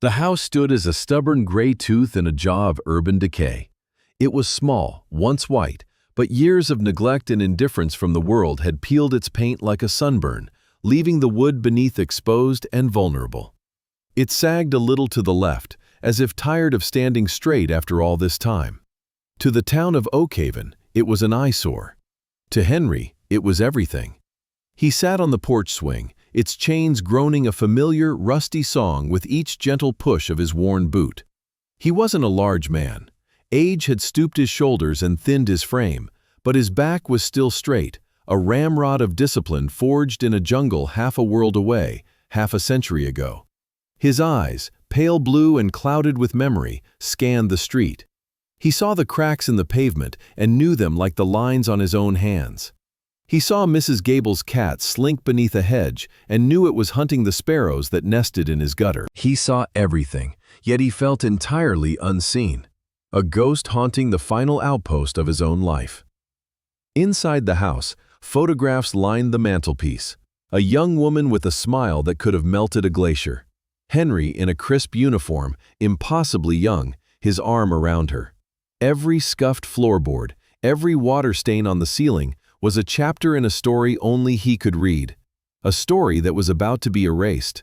The house stood as a stubborn gray tooth in a jaw of urban decay. It was small, once white, but years of neglect and indifference from the world had peeled its paint like a sunburn, leaving the wood beneath exposed and vulnerable. It sagged a little to the left, as if tired of standing straight after all this time. To the town of Oakhaven, it was an eyesore. To Henry, it was everything. He sat on the porch swing, its chains groaning a familiar, rusty song with each gentle push of his worn boot. He wasn't a large man. Age had stooped his shoulders and thinned his frame, but his back was still straight, a ramrod of discipline forged in a jungle half a world away, half a century ago. His eyes, pale blue and clouded with memory, scanned the street. He saw the cracks in the pavement and knew them like the lines on his own hands. He saw Mrs. Gable's cat slink beneath a hedge and knew it was hunting the sparrows that nested in his gutter. He saw everything, yet he felt entirely unseen, a ghost haunting the final outpost of his own life. Inside the house, photographs lined the mantelpiece. A young woman with a smile that could have melted a glacier. Henry in a crisp uniform, impossibly young, his arm around her. Every scuffed floorboard, every water stain on the ceiling was a chapter in a story only he could read, a story that was about to be erased.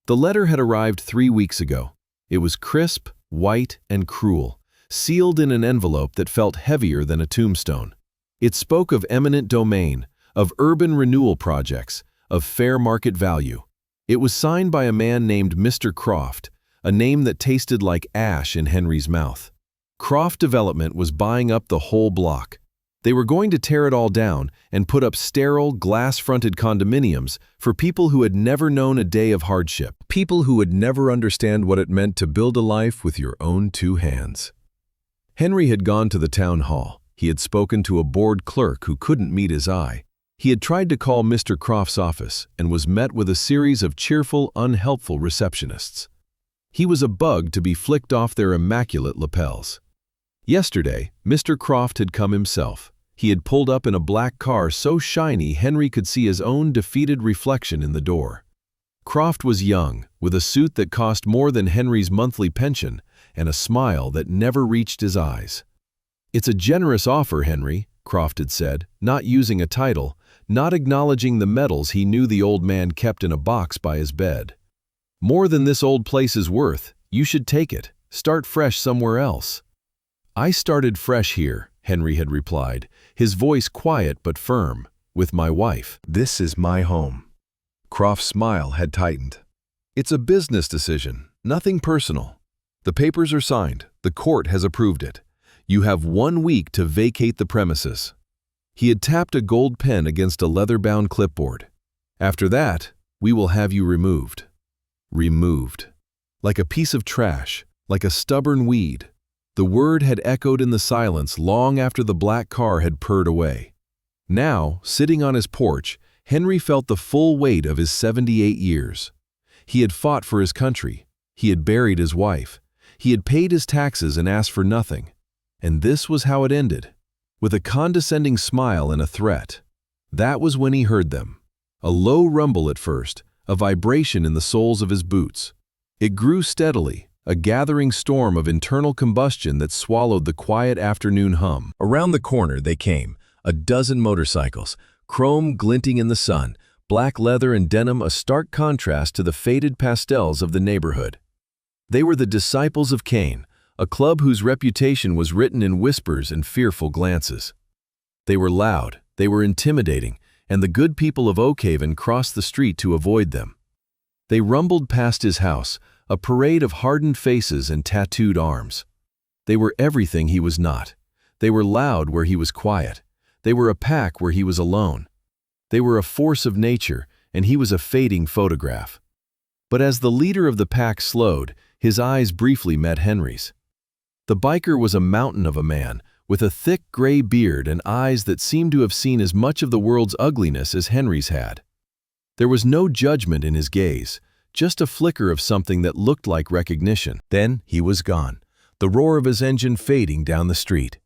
The letter had arrived 3 weeks ago. It was crisp, white, and cruel, sealed in an envelope that felt heavier than a tombstone. It spoke of eminent domain, of urban renewal projects, of fair market value. It was signed by a man named Mr. Croft, a name that tasted like ash in Henry's mouth. Croft Development was buying up the whole block. They were going to tear it all down and put up sterile, glass-fronted condominiums for people who had never known a day of hardship, people who would never understand what it meant to build a life with your own 2 hands. Henry had gone to the town hall. He had spoken to a bored clerk who couldn't meet his eye. He had tried to call Mr. Croft's office and was met with a series of cheerful, unhelpful receptionists. He was a bug to be flicked off their immaculate lapels. Yesterday, Mr. Croft had come himself. He had pulled up in a black car so shiny Henry could see his own defeated reflection in the door. Croft was young, with a suit that cost more than Henry's monthly pension and a smile that never reached his eyes. "It's a generous offer, Henry," Croft had said, not using a title, not acknowledging the medals he knew the old man kept in a box by his bed. "More than this old place is worth. You should take it. Start fresh somewhere else." "I started fresh here," Henry had replied, his voice quiet but firm, "with my wife. This is my home." Croft's smile had tightened. "It's a business decision, nothing personal. The papers are signed. The court has approved it. You have 1 week to vacate the premises." He had tapped a gold pen against a leather-bound clipboard. "After that, we will have you removed." Removed. Like a piece of trash, like a stubborn weed. The word had echoed in the silence long after the black car had purred away. Now, sitting on his porch, Henry felt the full weight of his 78 years. He had fought for his country. He had buried his wife. He had paid his taxes and asked for nothing. And this was how it ended, with a condescending smile and a threat. That was when he heard them. A low rumble at first, a vibration in the soles of his boots. It grew steadily, a gathering storm of internal combustion that swallowed the quiet afternoon hum. Around the corner they came, a dozen motorcycles, chrome glinting in the sun, black leather and denim a stark contrast to the faded pastels of the neighborhood. They were the Disciples of Cain, a club whose reputation was written in whispers and fearful glances. They were loud, they were intimidating, and the good people of Oakhaven crossed the street to avoid them. They rumbled past his house, a parade of hardened faces and tattooed arms. They were everything he was not. They were loud where he was quiet. They were a pack where he was alone. They were a force of nature, and he was a fading photograph. But as the leader of the pack slowed, his eyes briefly met Henry's. The biker was a mountain of a man, with a thick gray beard and eyes that seemed to have seen as much of the world's ugliness as Henry's had. There was no judgment in his gaze, just a flicker of something that looked like recognition. Then he was gone, the roar of his engine fading down the street.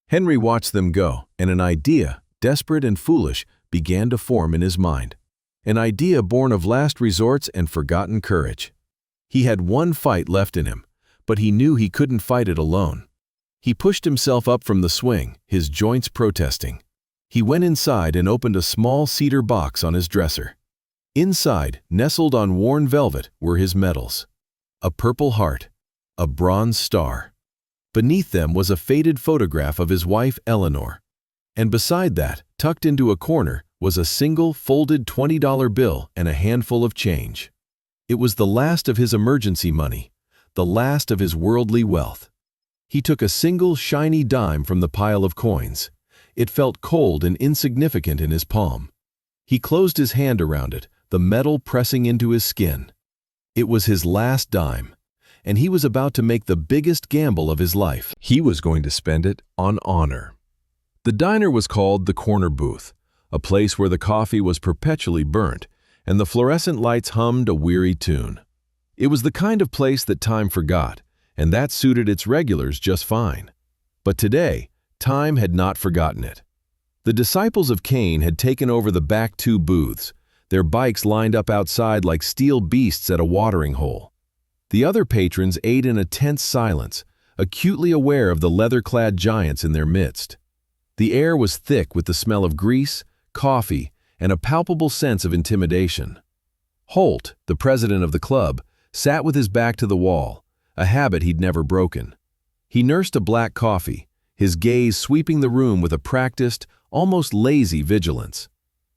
Henry watched them go, and an idea, desperate and foolish, began to form in his mind. An idea born of last resorts and forgotten courage. He had one fight left in him, but he knew he couldn't fight it alone. He pushed himself up from the swing, his joints protesting. He went inside and opened a small cedar box on his dresser. Inside, nestled on worn velvet, were his medals. A purple heart, a bronze star. Beneath them was a faded photograph of his wife Eleanor. And beside that, tucked into a corner, was a single folded $20 bill and a handful of change. It was the last of his emergency money, the last of his worldly wealth. He took a single shiny dime from the pile of coins. It felt cold and insignificant in his palm. He closed his hand around it, the metal pressing into his skin. It was his last dime, and he was about to make the biggest gamble of his life. He was going to spend it on honor. The diner was called the Corner Booth, a place where the coffee was perpetually burnt and the fluorescent lights hummed a weary tune. It was the kind of place that time forgot, and that suited its regulars just fine. But today, time had not forgotten it. The disciples of Cain had taken over the back two booths, their bikes lined up outside like steel beasts at a watering hole. The other patrons ate in a tense silence, acutely aware of the leather-clad giants in their midst. The air was thick with the smell of grease, coffee, and a palpable sense of intimidation. Holt, the president of the club, sat with his back to the wall, a habit he'd never broken. He nursed a black coffee, his gaze sweeping the room with a practiced, almost lazy vigilance.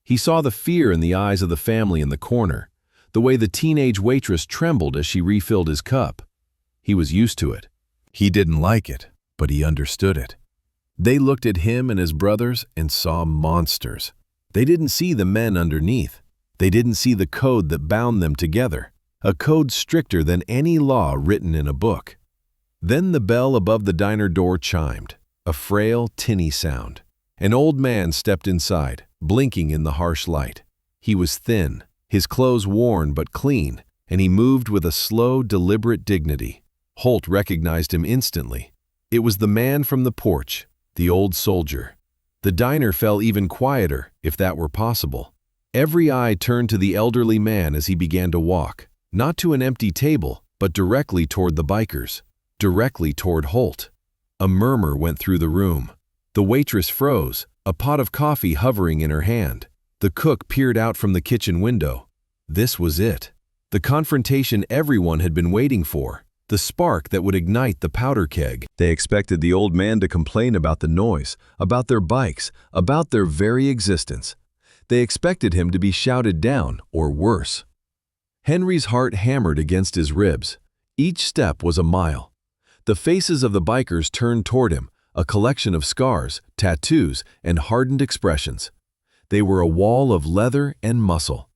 He saw the fear in the eyes of the family in the corner, the way the teenage waitress trembled as she refilled his cup. He was used to it. He didn't like it, but he understood it. They looked at him and his brothers and saw monsters. They didn't see the men underneath. They didn't see the code that bound them together, a code stricter than any law written in a book. Then the bell above the diner door chimed, a frail, tinny sound. An old man stepped inside, blinking in the harsh light. He was thin, his clothes worn but clean, and he moved with a slow, deliberate dignity. Holt recognized him instantly. It was the man from the porch, the old soldier. The diner fell even quieter, if that were possible. Every eye turned to the elderly man as he began to walk, not to an empty table, but directly toward the bikers, directly toward Holt. A murmur went through the room. The waitress froze, a pot of coffee hovering in her hand. The cook peered out from the kitchen window. This was it. The confrontation everyone had been waiting for. The spark that would ignite the powder keg. They expected the old man to complain about the noise, about their bikes, about their very existence. They expected him to be shouted down, or worse. Henry's heart hammered against his ribs. Each step was a mile. The faces of the bikers turned toward him, a collection of scars, tattoos, and hardened expressions. They were a wall of leather and muscle.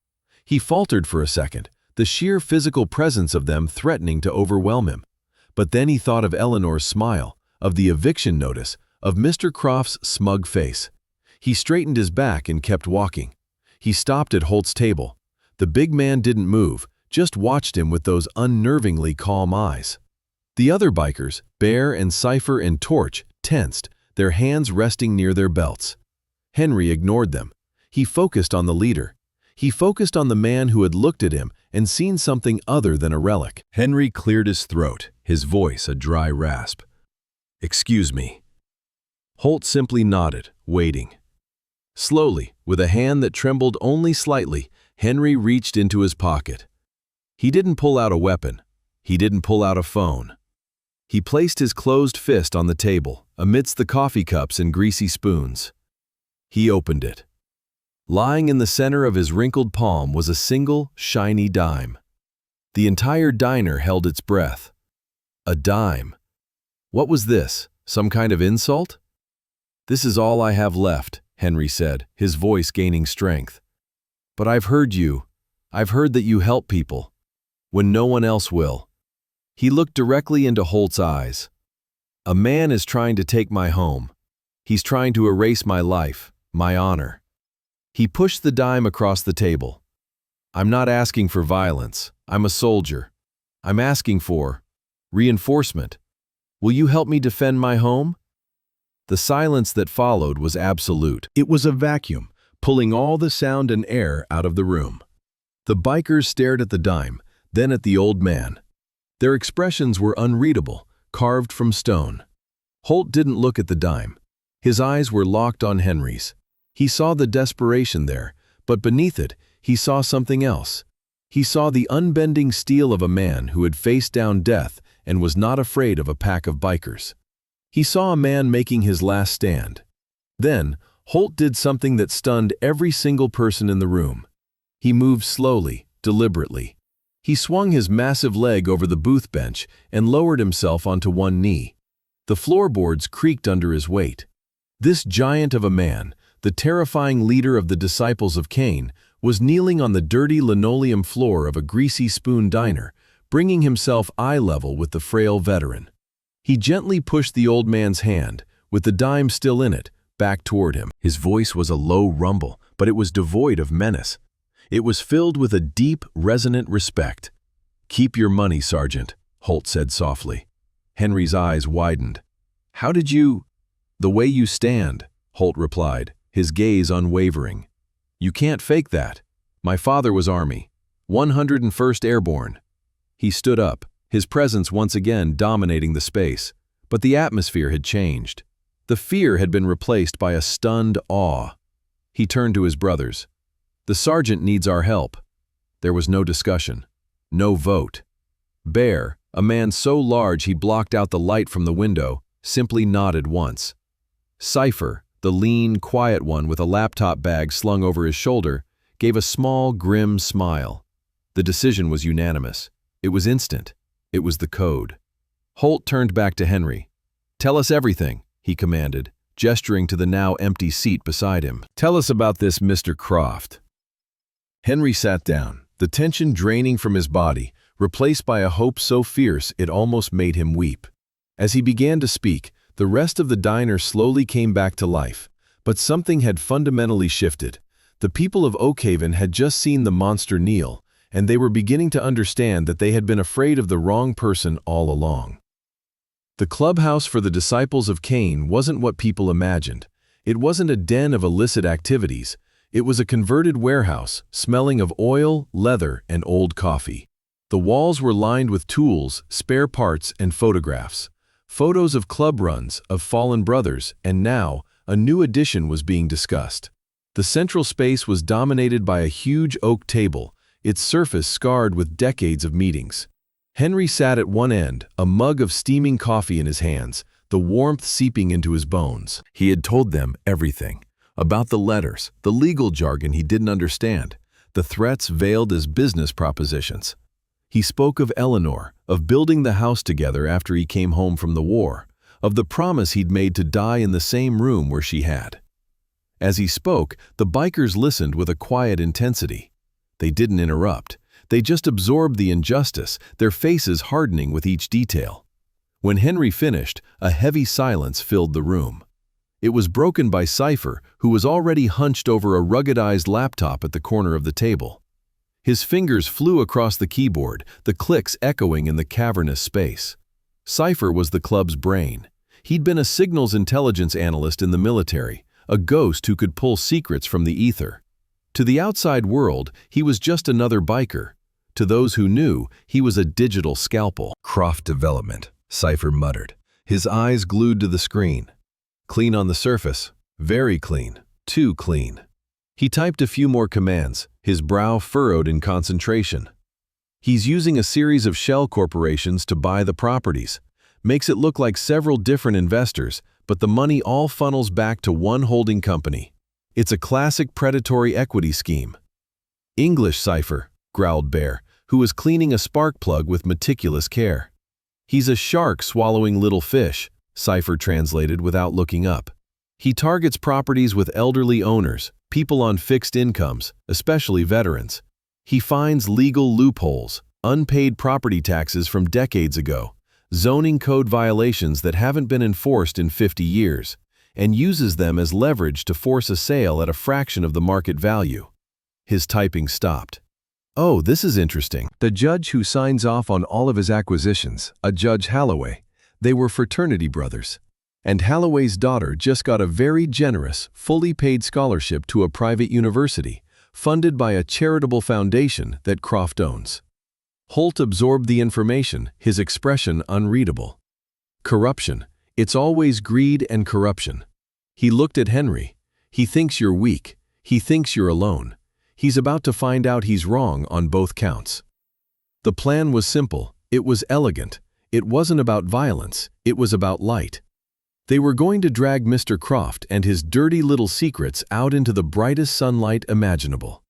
He faltered for a second, the sheer physical presence of them threatening to overwhelm him. But then he thought of Eleanor's smile, of the eviction notice, of Mr. Croft's smug face. He straightened his back and kept walking. He stopped at Holt's table. The big man didn't move, just watched him with those unnervingly calm eyes. The other bikers, Bear and Cypher and Torch, tensed, their hands resting near their belts. Henry ignored them. He focused on the leader. He focused on the man who had looked at him and seen something other than a relic. Henry cleared his throat, his voice a dry rasp. "Excuse me." Holt simply nodded, waiting. Slowly, with a hand that trembled only slightly, Henry reached into his pocket. He didn't pull out a weapon. He didn't pull out a phone. He placed his closed fist on the table, amidst the coffee cups and greasy spoons. He opened it. Lying in the center of his wrinkled palm was a single, shiny dime. The entire diner held its breath. A dime. What was this? Some kind of insult? "This is all I have left," Henry said, his voice gaining strength. "But I've heard you. I've heard that you help people, when no one else will." He looked directly into Holt's eyes. "A man is trying to take my home. He's trying to erase my life, my honor." He pushed the dime across the table. "I'm not asking for violence. I'm a soldier. I'm asking for reinforcement. Will you help me defend my home?" The silence that followed was absolute. It was a vacuum, pulling all the sound and air out of the room. The bikers stared at the dime, then at the old man. Their expressions were unreadable, carved from stone. Holt didn't look at the dime. His eyes were locked on Henry's. He saw the desperation there, but beneath it, he saw something else. He saw the unbending steel of a man who had faced down death and was not afraid of a pack of bikers. He saw a man making his last stand. Then, Holt did something that stunned every single person in the room. He moved slowly, deliberately. He swung his massive leg over the booth bench and lowered himself onto one knee. The floorboards creaked under his weight. This giant of a man, the terrifying leader of the disciples of Cain, was kneeling on the dirty linoleum floor of a greasy spoon diner, bringing himself eye level with the frail veteran. He gently pushed the old man's hand, with the dime still in it, back toward him. His voice was a low rumble, but it was devoid of menace. It was filled with a deep, resonant respect. "Keep your money, Sergeant," Holt said softly. Henry's eyes widened. "How did you—" "The way you stand," Holt replied, his gaze unwavering. "You can't fake that. My father was Army, 101st Airborne." He stood up, his presence once again dominating the space, but the atmosphere had changed. The fear had been replaced by a stunned awe. He turned to his brothers. "The sergeant needs our help." There was no discussion, no vote. Bear, a man so large he blocked out the light from the window, simply nodded once. Cypher, the lean, quiet one with a laptop bag slung over his shoulder, gave a small, grim smile. The decision was unanimous. It was instant. It was the code. Holt turned back to Henry. "Tell us everything," he commanded, gesturing to the now empty seat beside him. "Tell us about this Mr. Croft." Henry sat down, the tension draining from his body, replaced by a hope so fierce it almost made him weep. As he began to speak, the rest of the diner slowly came back to life, but something had fundamentally shifted. The people of Oakhaven had just seen the monster kneel, and they were beginning to understand that they had been afraid of the wrong person all along. The clubhouse for the disciples of Cain wasn't what people imagined. It wasn't a den of illicit activities. It was a converted warehouse, smelling of oil, leather, and old coffee. The walls were lined with tools, spare parts, and photographs. Photos of club runs, of fallen brothers, and now, a new addition was being discussed. The central space was dominated by a huge oak table, its surface scarred with decades of meetings. Henry sat at one end, a mug of steaming coffee in his hands, the warmth seeping into his bones. He had told them everything. About the letters, the legal jargon he didn't understand, the threats veiled as business propositions. He spoke of Eleanor, of building the house together after he came home from the war, of the promise he'd made to die in the same room where she had. As he spoke, the bikers listened with a quiet intensity. They didn't interrupt. They just absorbed the injustice, their faces hardening with each detail. When Henry finished, a heavy silence filled the room. It was broken by Cypher, who was already hunched over a ruggedized laptop at the corner of the table. His fingers flew across the keyboard, the clicks echoing in the cavernous space. Cypher was the club's brain. He'd been a signals intelligence analyst in the military, a ghost who could pull secrets from the ether. To the outside world, he was just another biker. To those who knew, he was a digital scalpel. "Croft Development," Cypher muttered, his eyes glued to the screen. Clean on the surface, very clean, too clean. He typed a few more commands, his brow furrowed in concentration. He's using a series of shell corporations to buy the properties. Makes it look like several different investors, but the money all funnels back to one holding company. It's a classic predatory equity scheme. "English, Cypher," growled Bear, who was cleaning a spark plug with meticulous care. "He's a shark swallowing little fish," Cypher translated without looking up. "He targets properties with elderly owners, people on fixed incomes, especially veterans. He finds legal loopholes, unpaid property taxes from decades ago, zoning code violations that haven't been enforced in 50 years, and uses them as leverage to force a sale at a fraction of the market value." His typing stopped. "Oh, this is interesting. The judge who signs off on all of his acquisitions, a Judge Halloway, they were fraternity brothers. And Halloway's daughter just got a very generous, fully paid scholarship to a private university, funded by a charitable foundation that Croft owns." Holt absorbed the information, his expression unreadable. Corruption. It's always greed and corruption. He looked at Henry. He thinks you're weak. He thinks you're alone. He's about to find out he's wrong on both counts. The plan was simple. It was elegant. It wasn't about violence. It was about light. They were going to drag Mr. Croft and his dirty little secrets out into the brightest sunlight imaginable.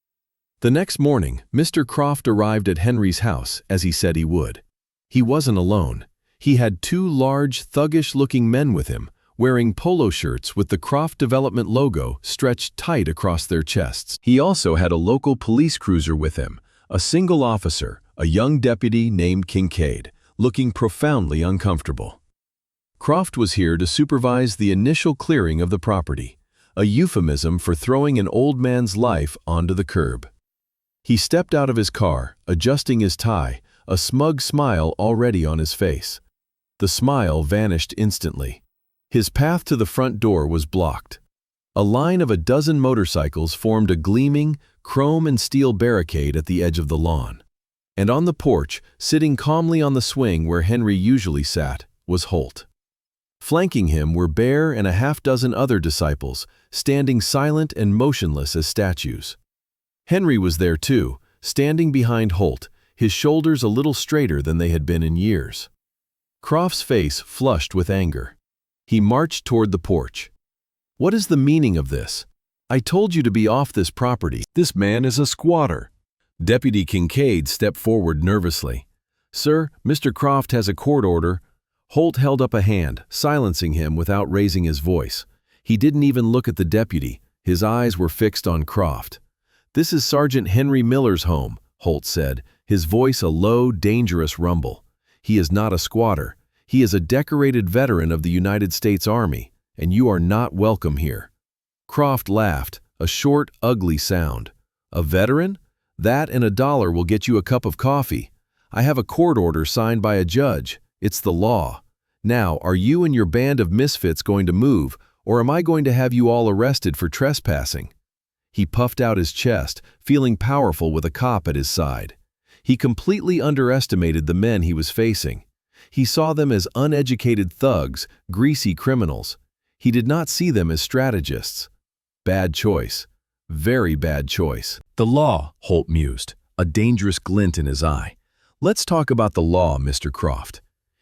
The next morning, Mr. Croft arrived at Henry's house, as he said he would. He wasn't alone. He had two large, thuggish-looking men with him, wearing polo shirts with the Croft Development logo stretched tight across their chests. He also had a local police cruiser with him, a single officer, a young deputy named Kincaid, looking profoundly uncomfortable. Croft was here to supervise the initial clearing of the property, a euphemism for throwing an old man's life onto the curb. He stepped out of his car, adjusting his tie, a smug smile already on his face. The smile vanished instantly. His path to the front door was blocked. A line of a dozen motorcycles formed a gleaming, chrome and steel barricade at the edge of the lawn. And on the porch, sitting calmly on the swing where Henry usually sat, was Holt. Flanking him were Bear and a half-dozen other disciples, standing silent and motionless as statues. Henry was there too, standing behind Holt, his shoulders a little straighter than they had been in years. Croft's face flushed with anger. He marched toward the porch. "What is the meaning of this? I told you to be off this property. This man is a squatter." Deputy Kincaid stepped forward nervously. "Sir, Mr. Croft has a court order." Holt held up a hand, silencing him without raising his voice. He didn't even look at the deputy. His eyes were fixed on Croft. "This is Sergeant Henry Miller's home," Holt said, his voice a low, dangerous rumble. "He is not a squatter. He is a decorated veteran of the United States Army, and you are not welcome here." Croft laughed, a short, ugly sound. "A veteran? That and $1 will get you a cup of coffee. I have a court order signed by a judge. It's the law. Now, are you and your band of misfits going to move, or am I going to have you all arrested for trespassing?" He puffed out his chest, feeling powerful with a cop at his side. He completely underestimated the men he was facing. He saw them as uneducated thugs, greasy criminals. He did not see them as strategists. Bad choice. Very bad choice. "The law," Holt mused, a dangerous glint in his eye. "Let's talk about the law, Mr. Croft."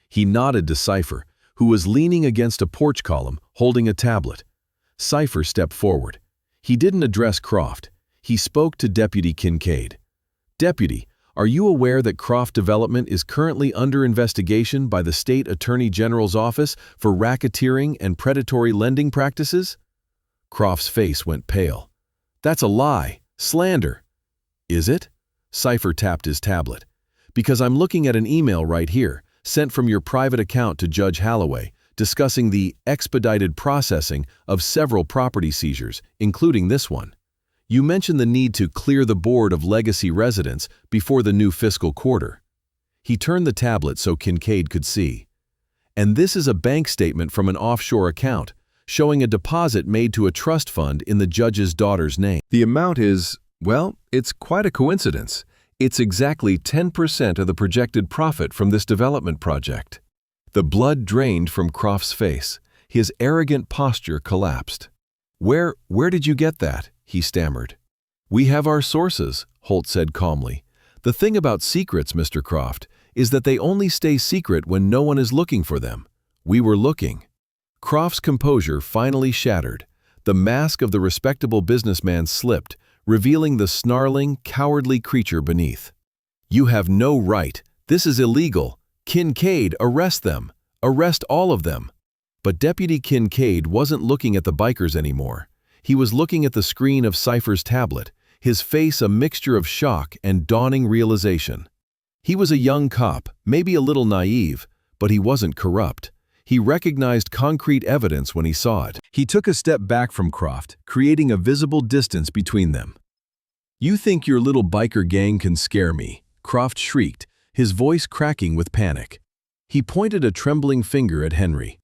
He nodded to Cypher, who was leaning against a porch column, holding a tablet. Cypher stepped forward. He didn't address Croft. He spoke to Deputy Kincaid. "Deputy, are you aware that Croft Development is currently under investigation by the State Attorney General's office for racketeering and predatory lending practices?" Croft's face went pale. "That's a lie. Slander." "Is it?" Cypher tapped his tablet. "Because I'm looking at an email right here, sent from your private account to Judge Holloway, discussing the expedited processing of several property seizures, including this one. You mentioned the need to clear the board of legacy residents before the new fiscal quarter." He turned the tablet so Kincaid could see. "And this is a bank statement from an offshore account, showing a deposit made to a trust fund in the judge's daughter's name. The amount is, well, it's quite a coincidence. It's exactly 10% of the projected profit from this development project." The blood drained from Croft's face. His arrogant posture collapsed. Where did you get that?" he stammered. "We have our sources," Holt said calmly. "The thing about secrets, Mr. Croft, is that they only stay secret when no one is looking for them. We were looking." Croft's composure finally shattered. The mask of the respectable businessman slipped, revealing the snarling, cowardly creature beneath. "You have no right. This is illegal. Kincaid, arrest them. Arrest all of them." But Deputy Kincaid wasn't looking at the bikers anymore. He was looking at the screen of Cypher's tablet, his face a mixture of shock and dawning realization. He was a young cop, maybe a little naive, but he wasn't corrupt. He recognized concrete evidence when he saw it. He took a step back from Croft, creating a visible distance between them. "You think your little biker gang can scare me?" Croft shrieked, his voice cracking with panic. He pointed a trembling finger at Henry.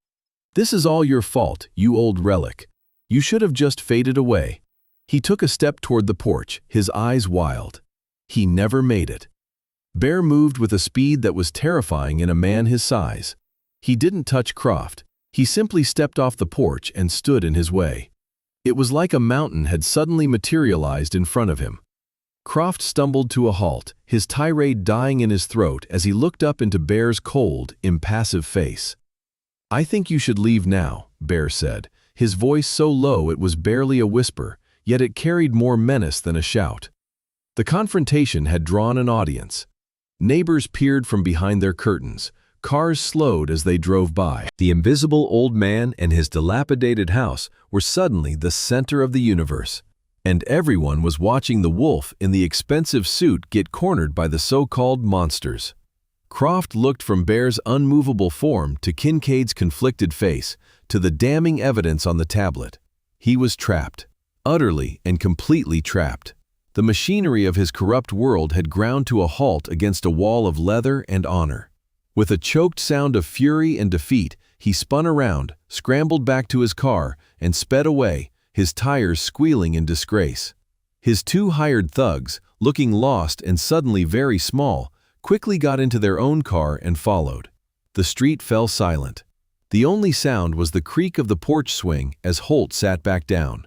"This is all your fault, you old relic. You should have just faded away." He took a step toward the porch, his eyes wild. He never made it. Bear moved with a speed that was terrifying in a man his size. He didn't touch Croft. He simply stepped off the porch and stood in his way. It was like a mountain had suddenly materialized in front of him. Croft stumbled to a halt, his tirade dying in his throat as he looked up into Bear's cold, impassive face. "I think you should leave now," Bear said, his voice so low it was barely a whisper, yet it carried more menace than a shout. The confrontation had drawn an audience. Neighbors peered from behind their curtains. Cars slowed as they drove by. The invisible old man and his dilapidated house were suddenly the center of the universe. And everyone was watching the wolf in the expensive suit get cornered by the so-called monsters. Croft looked from Bear's unmovable form to Kincaid's conflicted face, to the damning evidence on the tablet. He was trapped. Utterly and completely trapped. The machinery of his corrupt world had ground to a halt against a wall of leather and honor. With a choked sound of fury and defeat, he spun around, scrambled back to his car, and sped away, his tires squealing in disgrace. His two hired thugs, looking lost and suddenly very small, quickly got into their own car and followed. The street fell silent. The only sound was the creak of the porch swing as Holt sat back down.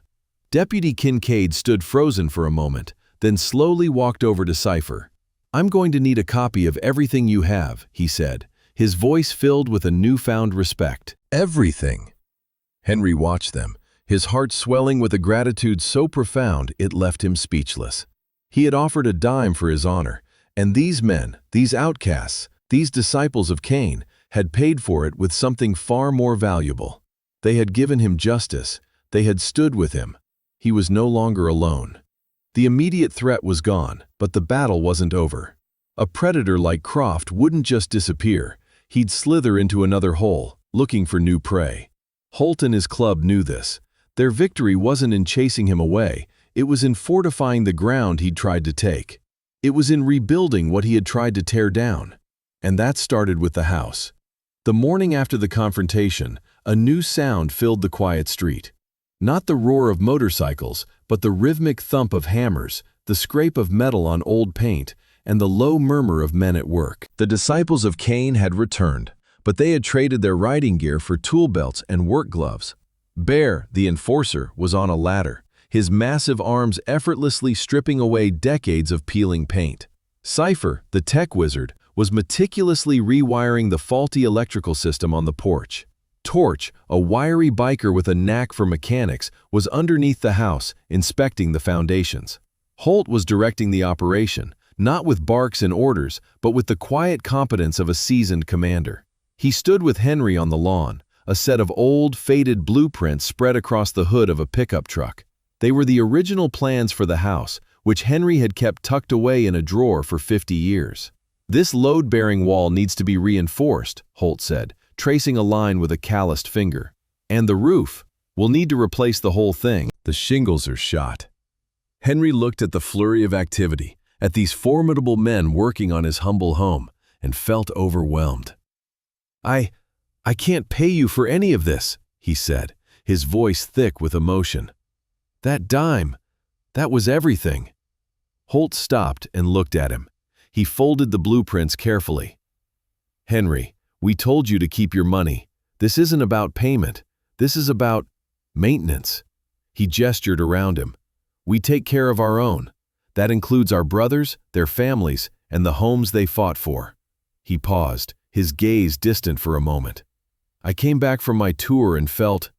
Deputy Kincaid stood frozen for a moment, then slowly walked over to Cypher. "I'm going to need a copy of everything you have," he said, his voice filled with a newfound respect. "Everything." Henry watched them, his heart swelling with a gratitude so profound it left him speechless. He had offered a dime for his honor, and these men, these outcasts, these disciples of Cain, had paid for it with something far more valuable. They had given him justice. They had stood with him. He was no longer alone. The immediate threat was gone, but the battle wasn't over. A predator like Croft wouldn't just disappear. He'd slither into another hole, looking for new prey. Holt and his club knew this. Their victory wasn't in chasing him away. It was in fortifying the ground he'd tried to take. It was in rebuilding what he had tried to tear down. And that started with the house. The morning after the confrontation, a new sound filled the quiet street. Not the roar of motorcycles, but the rhythmic thump of hammers, the scrape of metal on old paint, and the low murmur of men at work. The disciples of Cain had returned, but they had traded their riding gear for tool belts and work gloves. Bear, the enforcer, was on a ladder, his massive arms effortlessly stripping away decades of peeling paint. Cypher, the tech wizard, was meticulously rewiring the faulty electrical system on the porch. Torch, a wiry biker with a knack for mechanics, was underneath the house, inspecting the foundations. Holt was directing the operation, not with barks and orders, but with the quiet competence of a seasoned commander. He stood with Henry on the lawn, a set of old, faded blueprints spread across the hood of a pickup truck. They were the original plans for the house, which Henry had kept tucked away in a drawer for 50 years. "This load-bearing wall needs to be reinforced," Holt said, tracing a line with a calloused finger. "And the roof. We'll need to replace the whole thing. The shingles are shot." Henry looked at the flurry of activity, at these formidable men working on his humble home, and felt overwhelmed. I can't pay you for any of this," he said, his voice thick with emotion. "That dime, that was everything." Holt stopped and looked at him. He folded the blueprints carefully. "Henry, we told you to keep your money. This isn't about payment. This is about maintenance." He gestured around him. "We take care of our own. That includes our brothers, their families, and the homes they fought for." He paused, his gaze distant for a moment. "I came back from my tour and felt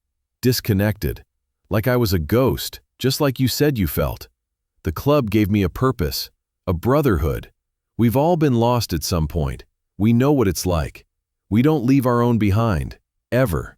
disconnected, like I was a ghost, just like you said you felt. The club gave me a purpose, a brotherhood. We've all been lost at some point. We know what it's like. We don't leave our own behind, ever."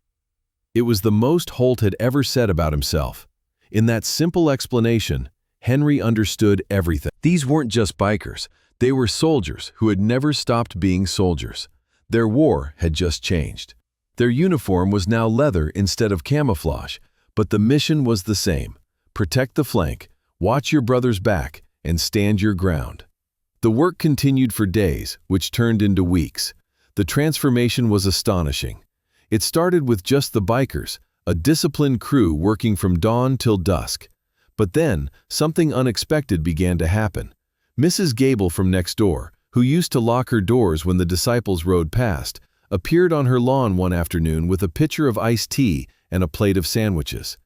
It was the most Holt had ever said about himself. In that simple explanation, Henry understood everything. These weren't just bikers. They were soldiers who had never stopped being soldiers. Their war had just changed. Their uniform was now leather instead of camouflage, but the mission was the same. Protect the flank, watch your brother's back, and stand your ground. The work continued for days, which turned into weeks. The transformation was astonishing. It started with just the bikers, a disciplined crew working from dawn till dusk. But then, something unexpected began to happen. Mrs. Gable from next door, who used to lock her doors when the disciples rode past, appeared on her lawn one afternoon with a pitcher of iced tea and a plate of sandwiches.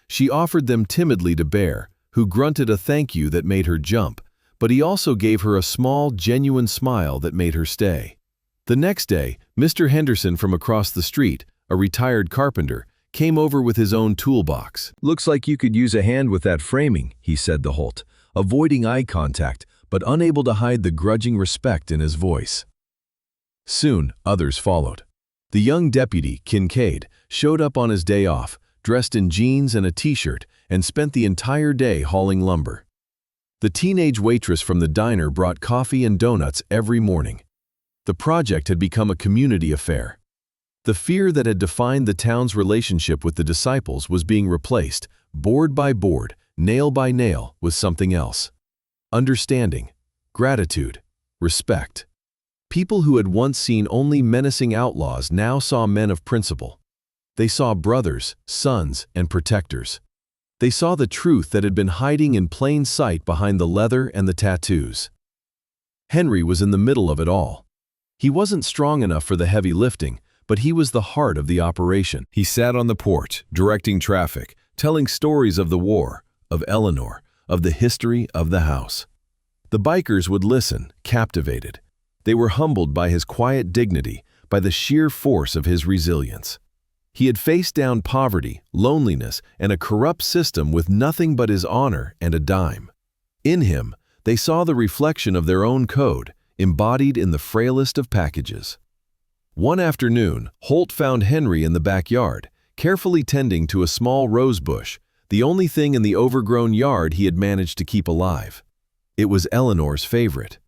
She offered them timidly to Bear, who grunted a thank you that made her jump, but he also gave her a small, genuine smile that made her stay. The next day, Mr. Henderson from across the street, a retired carpenter, came over with his own toolbox. "Looks like you could use a hand with that framing," he said to Holt, avoiding eye contact but unable to hide the grudging respect in his voice. Soon, others followed. The young deputy, Kincaid, showed up on his day off, dressed in jeans and a t-shirt, and spent the entire day hauling lumber. The teenage waitress from the diner brought coffee and donuts every morning. The project had become a community affair. The fear that had defined the town's relationship with the disciples was being replaced, board by board, nail by nail, with something else. Understanding, gratitude, respect. People who had once seen only menacing outlaws now saw men of principle. They saw brothers, sons, and protectors. They saw the truth that had been hiding in plain sight behind the leather and the tattoos. Henry was in the middle of it all. He wasn't strong enough for the heavy lifting, but he was the heart of the operation. He sat on the porch, directing traffic, telling stories of the war, of Eleanor, of the history of the house. The bikers would listen, captivated. They were humbled by his quiet dignity, by the sheer force of his resilience. He had faced down poverty, loneliness, and a corrupt system with nothing but his honor and a dime. In him, they saw the reflection of their own code, embodied in the frailest of packages. One afternoon, Holt found Henry in the backyard, carefully tending to a small rose bush, the only thing in the overgrown yard he had managed to keep alive. It was Eleanor's favorite.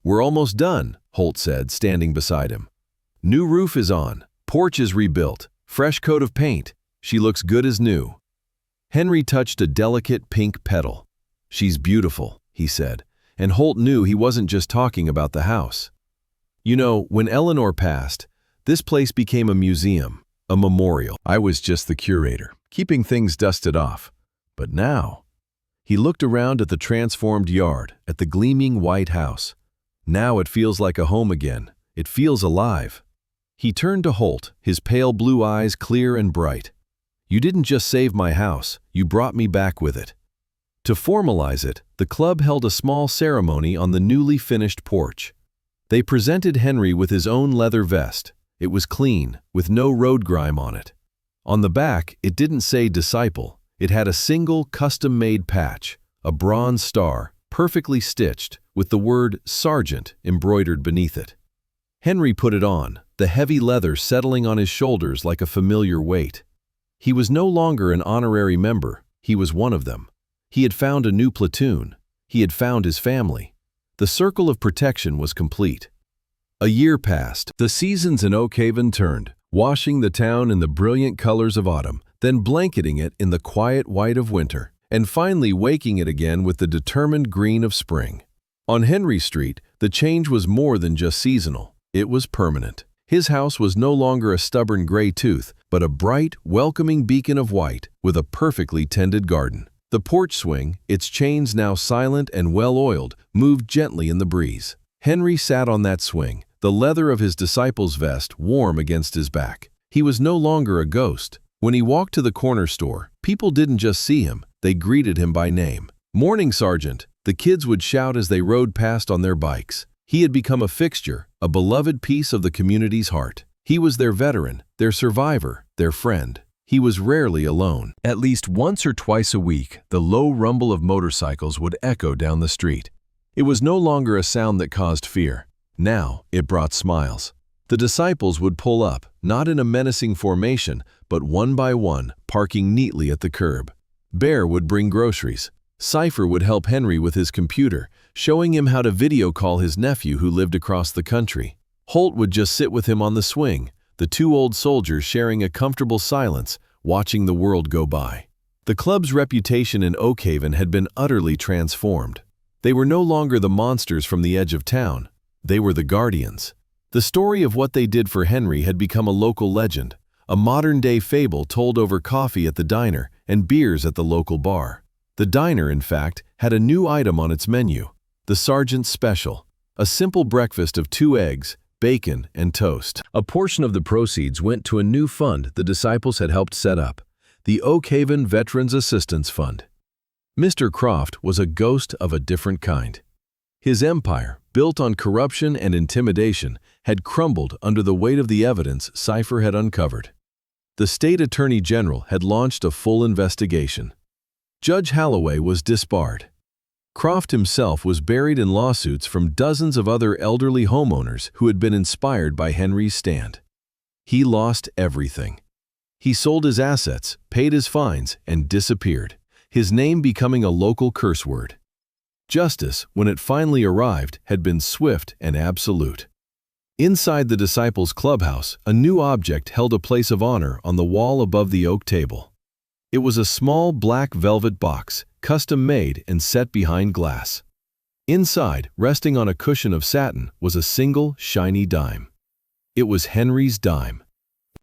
"We're almost done," Holt said, standing beside him. "New roof is on, porch is rebuilt, fresh coat of paint. She looks good as new." Henry touched a delicate pink petal. "She's beautiful," he said, and Holt knew he wasn't just talking about the house. "You know, when Eleanor passed, this place became a museum, a memorial. I was just the curator, keeping things dusted off. But now—" He looked around at the transformed yard, at the gleaming white house. "Now it feels like a home again. It feels alive." He turned to Holt, his pale blue eyes clear and bright. "You didn't just save my house, you brought me back with it." To formalize it, the club held a small ceremony on the newly finished porch. They presented Henry with his own leather vest. It was clean, with no road grime on it. On the back, it didn't say disciple. It had a single custom-made patch, a bronze star, perfectly stitched, with the word Sergeant embroidered beneath it. Henry put it on, the heavy leather settling on his shoulders like a familiar weight. He was no longer an honorary member, he was one of them. He had found a new platoon. He had found his family. The circle of protection was complete. A year passed. The seasons in Oakhaven turned, washing the town in the brilliant colors of autumn, then blanketing it in the quiet white of winter, and finally waking it again with the determined green of spring. On Henry Street, the change was more than just seasonal. It was permanent. His house was no longer a stubborn gray tooth, but a bright, welcoming beacon of white with a perfectly tended garden. The porch swing, its chains now silent and well-oiled, moved gently in the breeze. Henry sat on that swing, the leather of his disciple's vest warm against his back. He was no longer a ghost. When he walked to the corner store, people didn't just see him, they greeted him by name. "Morning, Sergeant," the kids would shout as they rode past on their bikes. He had become a fixture, a beloved piece of the community's heart. He was their veteran, their survivor, their friend. He was rarely alone. At least once or twice a week, the low rumble of motorcycles would echo down the street. It was no longer a sound that caused fear. Now, it brought smiles. The disciples would pull up, not in a menacing formation, but one by one, parking neatly at the curb. Bear would bring groceries. Cypher would help Henry with his computer, showing him how to video call his nephew who lived across the country. Holt would just sit with him on the swing, the two old soldiers sharing a comfortable silence, watching the world go by. The club's reputation in Oakhaven had been utterly transformed. They were no longer the monsters from the edge of town. They were the guardians. The story of what they did for Henry had become a local legend, a modern-day fable told over coffee at the diner and beers at the local bar. The diner, in fact, had a new item on its menu, the Sergeant's Special, A simple breakfast of 2 eggs, bacon, and toast. A portion of the proceeds went to a new fund the disciples had helped set up, the Oak Haven Veterans Assistance Fund. Mr. Croft was a ghost of a different kind. His empire, built on corruption and intimidation, had crumbled under the weight of the evidence Cypher had uncovered. The state attorney general had launched a full investigation. Judge Holloway was disbarred. Croft himself was buried in lawsuits from dozens of other elderly homeowners who had been inspired by Henry's stand. He lost everything. He sold his assets, paid his fines, and disappeared, his name becoming a local curse word. Justice, when it finally arrived, had been swift and absolute. Inside the disciples' clubhouse, a new object held a place of honor on the wall above the oak table. It was a small black velvet box, custom-made and set behind glass. Inside, resting on a cushion of satin, was a single, shiny dime. It was Henry's dime.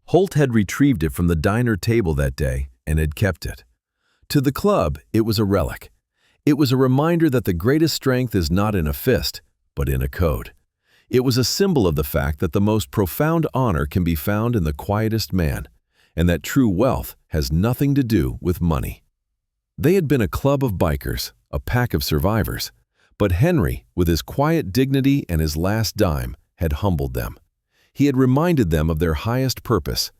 Holt had retrieved it from the diner table that day and had kept it. To the club, it was a relic. It was a reminder that the greatest strength is not in a fist, but in a code. It was a symbol of the fact that the most profound honor can be found in the quietest man, and that true wealth has nothing to do with money. They had been a club of bikers, a pack of survivors, but Henry, with his quiet dignity and his last dime, had humbled them. He had reminded them of their highest purpose.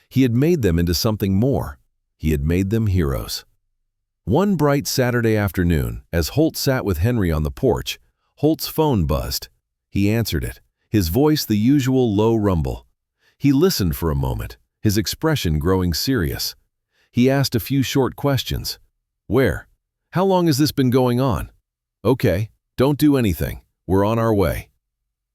He had made them into something more. He had made them heroes. One bright Saturday afternoon, as Holt sat with Henry on the porch, Holt's phone buzzed. He answered it, his voice the usual low rumble. He listened for a moment, his expression growing serious. He asked a few short questions. Where? How long has this been going on? Okay, don't do anything. We're on our way.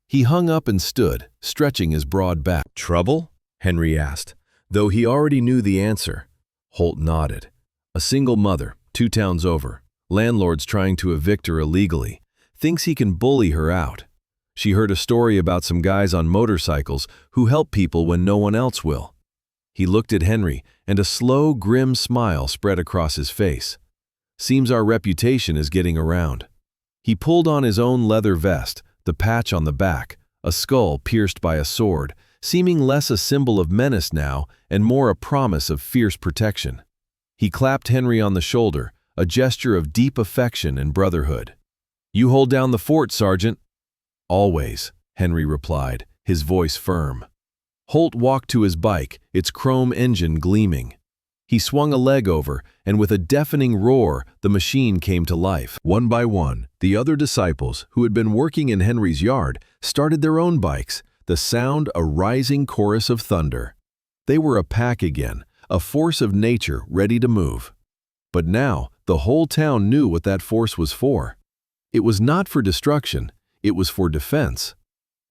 He hung up and stood, stretching his broad back. Trouble? Henry asked, though he already knew the answer. Holt nodded. A single mother, 2 towns over, landlord's trying to evict her illegally, thinks he can bully her out. She heard a story about some guys on motorcycles who help people when no one else will. He looked at Henry, and a slow, grim smile spread across his face. Seems our reputation is getting around. He pulled on his own leather vest, the patch on the back, a skull pierced by a sword, seeming less a symbol of menace now and more a promise of fierce protection. He clapped Henry on the shoulder, a gesture of deep affection and brotherhood. "You hold down the fort, Sergeant." "Always," Henry replied, his voice firm. Holt walked to his bike, its chrome engine gleaming. He swung a leg over, and with a deafening roar, the machine came to life. One by one, the other disciples, who had been working in Henry's yard, started their own bikes, the sound a rising chorus of thunder. They were a pack again, a force of nature ready to move. But now, the whole town knew what that force was for. It was not for destruction, it was for defense.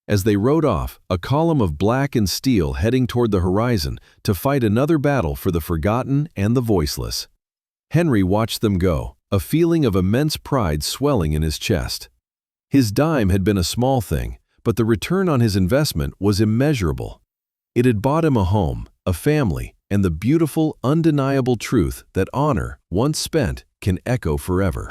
As they rode off, a column of black and steel heading toward the horizon to fight another battle for the forgotten and the voiceless. Henry watched them go, a feeling of immense pride swelling in his chest. His dime had been a small thing, but the return on his investment was immeasurable. It had bought him a home, a family, and the beautiful, undeniable truth that honor, once spent, can echo forever.